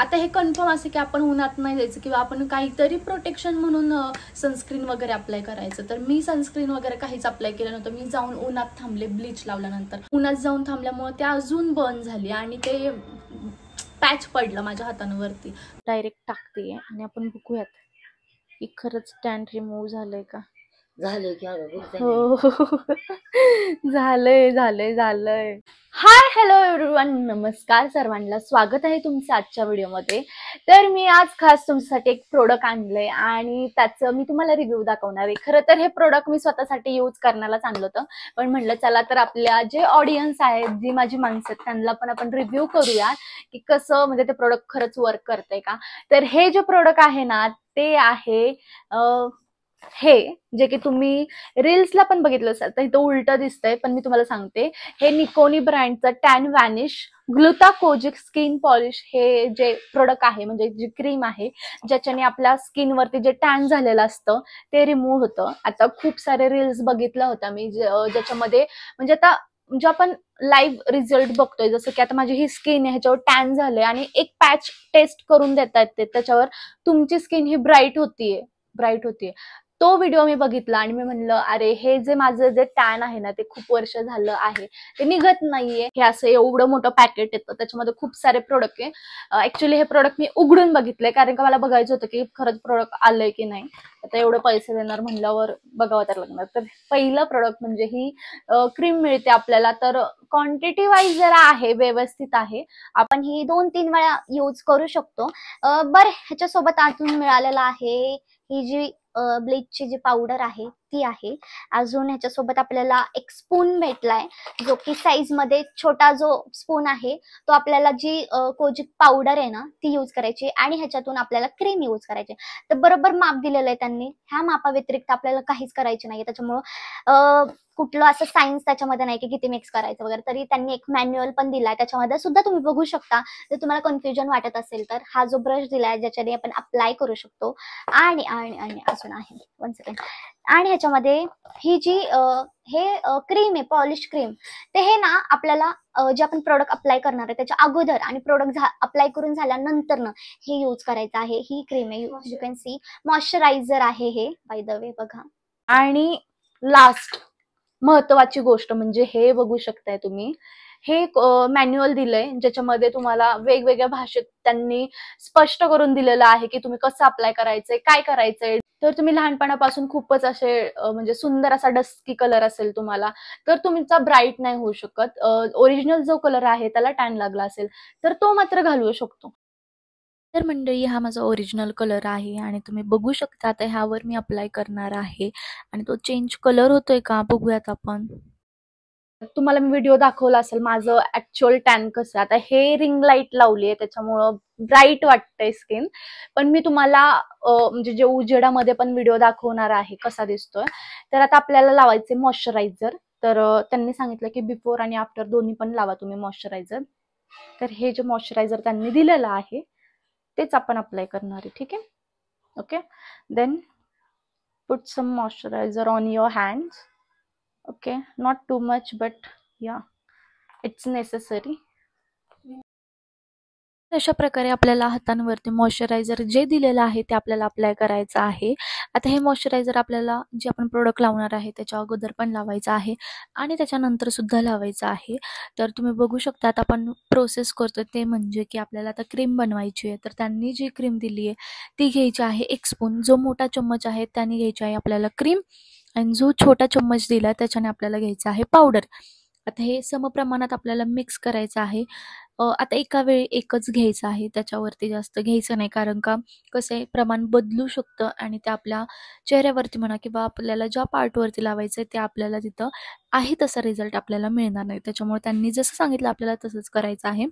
आता हे कन्फर्म असं की आपण उन्हात नाही जायचं किंवा आपण काहीतरी प्रोटेक्शन म्हणून सनस्क्रीन वगैरे अप्लाय करायचं. तर मी सनस्क्रीन वगैरे काहीच अप्लाय केलं नव्हतं. मी जाऊन उन्हात थांबले ब्लीच लावल्यानंतर. उन्हात जाऊन थांबल्यामुळे ते अजून बर्न झाली आणि ते पॅच पडलं माझ्या हातांवरती. डायरेक्ट टाकते आणि आपण बघूयात की खरंच टॅन रिमूव्ह झालंय का. झालंय की हो झालंय झालंय झालंय. हाय हॅलो एव्हरीवन, नमस्कार सर्वांना, स्वागत आहे तुमचं आजच्या व्हिडिओमध्ये. तर मी आज खास तुमच्यासाठी एक प्रोडक्ट आणलंय आणि त्याचं मी तुम्हाला रिव्ह्यू दाखवणार आहे. खरं तर हे प्रोडक्ट मी स्वतःसाठी यूज करण्यालाच आणलं होतं, पण म्हटलं चला तर आपल्या जे ऑडियन्स आहेत, जी माझी माणसं आहेत, त्यांना पण आपण रिव्ह्यू करूया की कसं म्हणजे ते प्रोडक्ट खरंच वर्क करतंय का. तर हे जे प्रोडक्ट आहे ना ते आहे हे जे की तुम्ही रील्सला पण बघितलं असेल. तर इथं उलट दिसतंय पण मी तुम्हाला सांगते, हे निकोनी ब्रँडचं टॅन व्हॅनिश ग्लुटाकोजिक स्किन पॉलिश हे जे प्रोडक्ट आहे, म्हणजे जी क्रीम आहे ज्याच्याने आपल्या स्किनवरती जे टॅन झालेलं असतं ते रिमूव्ह होतं. आता खूप सारे रील्स बघितल्या होत्या मी ज्याच्यामध्ये म्हणजे आता म्हणजे आपण लाईव्ह रिझल्ट बघतोय, जसं की आता माझी ही स्किन आहे ह्याच्यावर टॅन झालंय आणि एक पॅच टेस्ट करून देतात ते, त्याच्यावर तुमची स्किन ही ब्राईट होतीये. तो व्हिडिओ मी बघितला आणि मी म्हणलं अरे हे जे माझं जे टॅन आहे ना ते खूप वर्ष झालं आहे ते निघत नाहीये. हे असं एवढं मोठं पॅकेट येतं, त्याच्यामध्ये खूप सारे प्रोडक्ट आहे. ऍक्च्युली हे प्रोडक्ट मी उघडून बघितलंय कारण का मला बघायचं होतं की खरंच प्रोडक्ट आलंय की नाही. आता एवढे पैसे देणार म्हणल्यावर बघावं तर लागणार. तर पहिलं प्रोडक्ट म्हणजे ही क्रीम मिळते आपल्याला. तर क्वांटिटी वाईज जरा आहे, व्यवस्थित आहे, आपण ही 2-3 वेळा यूज करू शकतो. बरं, ह्याच्यासोबत अजून मिळालेलं आहे ही जी ब्लीचची जी पावडर आहे ती आहे. अजून ह्याच्यासोबत आपल्याला एक स्पून भेटलाय, जो की साईज मध्ये छोटा जो स्पून आहे तो आपल्याला जी कोजिक पावडर आहे ना ती यूज करायची आणि ह्याच्यातून आपल्याला क्रीम यूज करायची. तर बरोबर माप दिलेलं आहे त्यांनी. ह्या मापाव्यतिरिक्त आपल्याला काहीच करायचे नाहीये. त्याच्यामुळं कुठलं असं सायन्स त्याच्यामध्ये नाही की किती मिक्स करायचं वगैरे. तरी त्यांनी एक मॅन्युअल पण दिलाय, त्याच्यामध्ये सुद्धा तुम्ही बघू शकता. जर तुम्हाला कन्फ्युजन वाटत असेल तर हा जो ब्रश दिलाय ज्याच्याने आपण अप्लाय करू शकतो. आणि आणि आणि अजून आहे 1 सेकंड. आणि ह्याच्यामध्ये ही जी हे क्रीम आहे, पॉलिश क्रीम, ते हे ना आपल्याला जे आपण प्रोडक्ट अप्लाय करणार आहे त्याच्या अगोदर आणि प्रोडक्ट अप्लाय करून झाल्यानंतर ना हे यूज करायचं आहे. ही क्रीम आहे, यू कॅन सी, मॉइश्चरायझर आहे हे बाय द वे, बघा. आणि लास्ट महत्वाची गोष्ट म्हणजे हे बघू शकताय तुम्ही, हे मॅन्युअल दिलंय ज्याच्यामध्ये तुम्हाला वेगवेगळ्या भाषेत त्यांनी स्पष्ट करून दिलेलं आहे की तुम्ही कसं अप्लाय करायचंय, काय करायचंय. तर तुम्ही लहानपणापासून खूपच असे म्हणजे सुंदर असा डस्की कलर असेल तुम्हाला, तर तुमचा ब्राईट नाही होऊ शकत. ओरिजिनल जो कलर आहे त्याला टॅन लागला असेल तर तो मात्र घालवू शकतो. तर मंडळी, हा माझा ओरिजिनल कलर आहे आणि तुम्ही बघू शकता आता ह्यावर मी अप्लाय करणार आहे आणि तो चेंज कलर होतोय का बघूयात आपण. तुम्हाला मी व्हिडिओ दाखवला असेल माझं ऍक्च्युअल टॅन कसं. आता हे रिंग लाईट लावली आहे त्याच्यामुळं ब्राईट वाटतंय स्किन, पण मी तुम्हाला म्हणजे जे उजेडामध्ये पण व्हिडिओ दाखवणार आहे कसा दिसतोय. तर आता आपल्याला लावायचे मॉइश्चरायझर. तर त्यांनी सांगितलं की बिफोर आणि आफ्टर दोन्ही पण लावा तुम्ही मॉइश्चरायझर. तर हे जे मॉइश्चरायझर त्यांनी दिलेलं आहे तेच आपण अप्लाय करणार आहे, ठीक आहे. Okay, then put some moisturizer on your hands. Okay, not too much but yeah, it's necessary. अशा प्रकारे आपल्याला हातांवरती मॉइश्चरायझर जे दिलेलं आहे ते आपल्याला अप्लाय करायचं आहे. आता हे मॉइश्चरायझर आपल्याला जे आपण प्रोडक्ट लावणार आहे त्याच्या अगोदर पण लावायचं आहे आणि त्याच्यानंतर सुद्धा लावायचं आहे. तर तुम्ही बघू शकता आता आपण प्रोसेस करतो ते म्हणजे की आपल्याला आता क्रीम बनवायची आहे. तर त्यांनी जी क्रीम दिली आहे ती घ्यायची आहे 1 स्पून. जो मोठा चम्मच आहे त्याने घ्यायची आहे आपल्याला क्रीम आणि जो छोटा चम्मच दिला त्याच्याने आपल्याला घ्यायचं आहे पावडर. आता हे समप्रमाणात आपल्याला मिक्स करायचं आहे. आता एका वेळी एकच घ्यायचं आहे, त्याच्यावरती जास्त घ्यायचं नाही, कारण का कसं आहे प्रमाण बदलू शकतं आणि ते आपल्या चेहऱ्यावरती म्हणा किंवा आपल्याला ज्या पार्टवरती लावायचं आहे ते आपल्याला तिथं आहे तसा रिझल्ट आपल्याला मिळणार नाही. त्याच्यामुळे त्यांनी जसं सांगितलं आपल्याला तसंच करायचं आहे.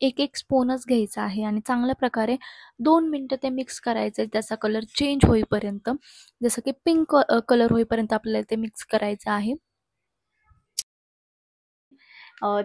एक स्पूनच घ्यायचा आहे आणि चांगल्या प्रकारे 2 मिनिटं ते मिक्स करायचं. त्याचा कलर चेंज होईपर्यंत, जसं की पिंक कलर होईपर्यंत आपल्याला ते मिक्स करायचं आहे.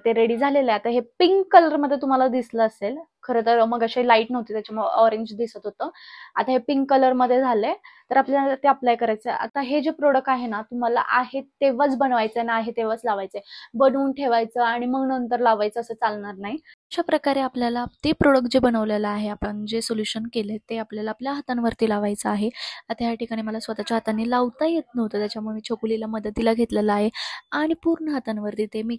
ते रेडी झालेलं आहे. आता हे पिंक कलर मध्ये तुम्हाला दिसलं असेल. खरं तर मग अशी लाईट नव्हती त्याच्यामुळे ऑरेंज दिसत होतं. आता हे पिंक कलर मध्ये झालंय. तर आपल्याला ते अप्लाय करायचं आहे. आता हे जे प्रोडक्ट आहे ना, तुम्हाला आहे तेव्हाच बनवायचं ना, आहे तेव्हाच लावायचंय. बनवून ठेवायचं आणि मग नंतर लावायचं असं चालणार नाही. अशा प्रकारे आपल्याला ते प्रोडक्ट जे बनवलेलं आहे, आपण जे सोल्युशन केले ते आपल्याला आपल्या हातांवरती लावायचं आहे. आता ह्या ठिकाणी मला स्वतःच्या हाताने लावता येत नव्हतं, त्याच्यामुळे मी छकुलीला मदतीला घेतलेलं आहे आणि पूर्ण हातांवरती ते मी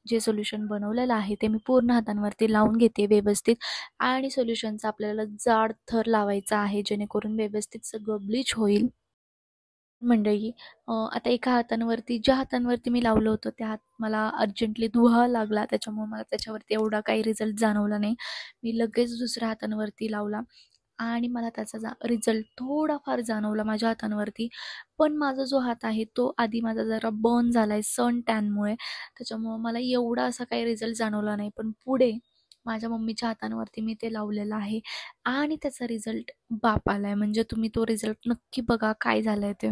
जे सोल्युशन बनवलेलं आहे ते मी पूर्ण हातांवरती लावून घेते व्यवस्थित. आणि सोल्युशनचा आपल्याला जाड थर लावायचा आहे, जेणेकरून व्यवस्थित सगळं ब्लीच होईल. मंडळी, आता एका हातांवरती ज्या हातांवरती मी लावलं होतं त्या हात मला अर्जंटली धुवावा लागला, त्याच्यामुळे मला त्याच्यावरती एवढा काही रिझल्ट जाणवला नाही. मी लगेच दुसऱ्या हातांवरती लावला आणि मला त्याचा रिझल्ट थोडाफार जाणवला माझ्या हातांवरती. पण माझा जो हात आहे तो आधी माझा जरा बर्न झाला आहे सन टॅनमुळे, त्याच्यामुळं मला एवढा असा काही रिझल्ट जाणवला नाही. पण पुढे माझ्या मम्मीच्या हातांवरती मी ते लावलेलं आहे आणि त्याचा रिझल्ट बाप आलाय. म्हणजे तुम्ही तो रिझल्ट नक्की बघा काय झालंय ते.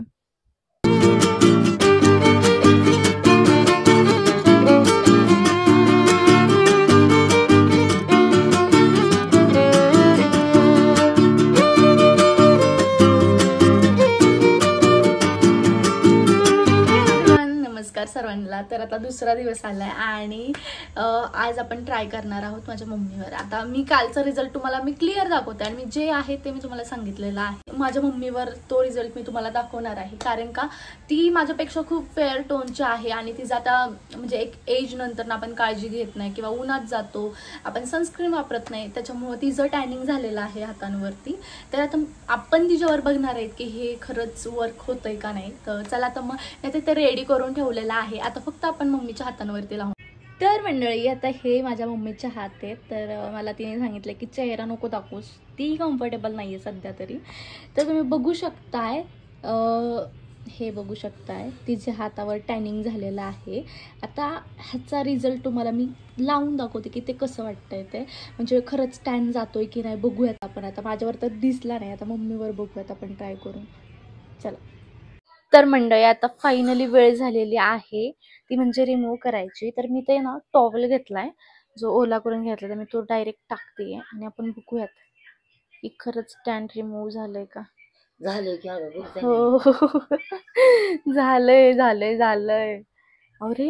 नमस्कार सर्वांना. तर आता दुसरा दिवस आलाय आणि आज आपण ट्राय करणार आहोत माझ्या मम्मीवर. आता मी कालचा रिझल्ट तुम्हाला मी क्लिअर दाखवते आणि मी जे आहे ते मी तुम्हाला सांगितलेलं आहे. माझ्या मम्मीवर तो रिझल्ट मी तुम्हाला दाखवणार आहे, कारण का ती माझ्यापेक्षा खूप फेअर टोनची आहे आणि तिचं आता म्हणजे एक एज नंतर आपण काळजी घेत नाही किंवा उन्हात जातो, आपण सनस्क्रीन वापरत नाही, त्याच्यामुळे तिचं टॅनिंग झालेलं आहे हातांवरती. तर आता आपण तिच्यावर बघणार आहेत की हे खरंच वर्क होतंय का नाही. तर चला आता मग नाही ते रेडी करून ठेवलेलं आहे, आता फक्त आपण मम्मीच्या हातांवरती लावू. तर मंडळी, आता हे माझ्या मम्मीचे हात आहेत. तर मला तिने सांगितलं की चेहरा नको दाखवूस, ती कम्फर्टेबल नाहीये सध्या तरी. तर तुम्ही बघू शकताय, हे बघू शकताय तिच्या हातावर टॅनिंग झालेलं आहे. आता ह्याचा रिझल्ट तुम्हाला मी लावून दाखवते की ते कसं वाटतंय ते, म्हणजे खरंच टॅन जातोय की नाही बघूयात आपण. आता माझ्यावर तर दिसला नाही, आता मम्मीवर बघूयात आपण ट्राय करून. चला. तर मंडळी, आता फायनली वेळ झालेली आहे ती म्हणजे रिमूव्ह करायची. तर मी ते ना टॉवेल घेतलाय, जो ओला करून घेतला, तर मी तो डायरेक्ट टाकते आणि आपण बघूयात की खरंच टॅन रिमूव्ह झालंय का. झाले की अगं हो झालंय झालंय झालंय. अरे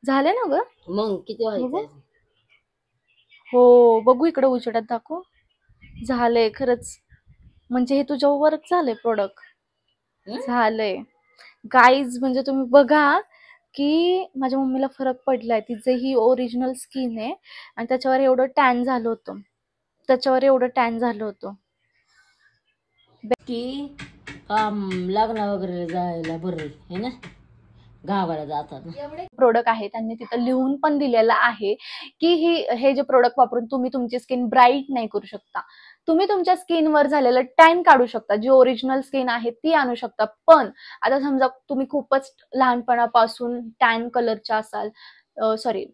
झालंय ना ग. मग किती बघू. व्हायचं? हो बघू, इकडे उजेडात दाखव. झालंय खरंच, म्हणजे हे तुझ्या वर्क झालंय प्रोडक्ट. झालंय गाईज, म्हणजे तुम्ही बघा की माझ्या मम्मीला फरक पडलाय. तिचे ही ओरिजिनल स्किन आहे आणि त्याच्यावर एवढं टॅन झालं होतं, त्याच्यावर एवढं टॅन झालं होतं की लग्न वगैरे जायला बरं आहे ना, गावाला जातात ना. प्रोडक्ट आहे त्यांनी तिथं लिहून पण दिलेलं आहे की हे जे प्रोडक्ट वापरून तुम्ही तुमची स्किन ब्राईट नाही करू शकता, तुम्ही तुमच्या स्किनवर झालेलं टॅन काढू शकता, जी ओरिजिनल स्किन आहे ती आणू शकता. पण आता समजा तुम्ही खूपच लहानपणापासून टॅन कलरच्या असाल, सॉरी